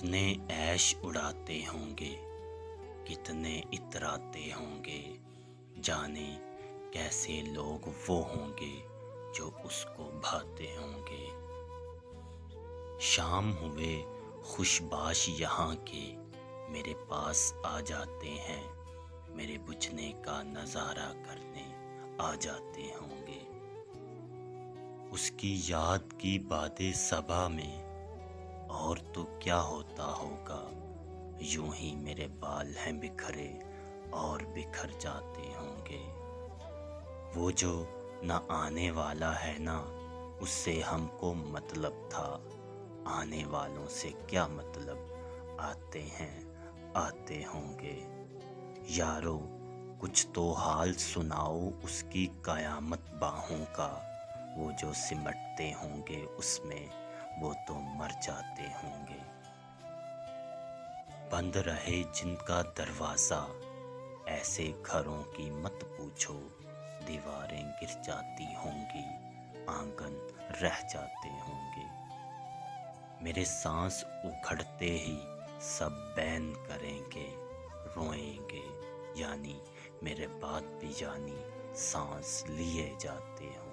کتنے عیش اڑاتے ہوں گے، کتنے اتراتے ہوں گے، جانے کیسے لوگ وہ ہوں گے جو اس کو بھاتے ہوں گے۔ شام ہوئے خوش باش یہاں کے میرے پاس آ جاتے ہیں، میرے بجھنے کا نظارہ کرنے آ جاتے ہوں گے۔ اس کی یاد کی باد صبا میں اور تو کیا ہوتا ہوگا، یوں ہی میرے بال ہیں بکھرے اور بکھر جاتے ہوں گے۔ وہ جو نہ آنے والا ہے نا، اس سے ہم کو مطلب تھا، آنے والوں سے کیا مطلب، آتے ہیں آتے ہوں گے۔ یارو کچھ تو حال سناؤ اس کی قیامت باہوں کا، وہ جو سمٹتے ہوں گے اس میں وہ تو مر جاتے ہوں گے۔ بند رہے جن کا دروازہ، ایسے گھروں کی مت پوچھو، دیواریں گر جاتی ہوں گی، آنگن رہ جاتے ہوں گے۔ میرے سانس اکھڑتے ہی سب بین کریں گے، روئیں گے، یعنی میرے بعد بھی جانی سانس لیے جاتے ہوں۔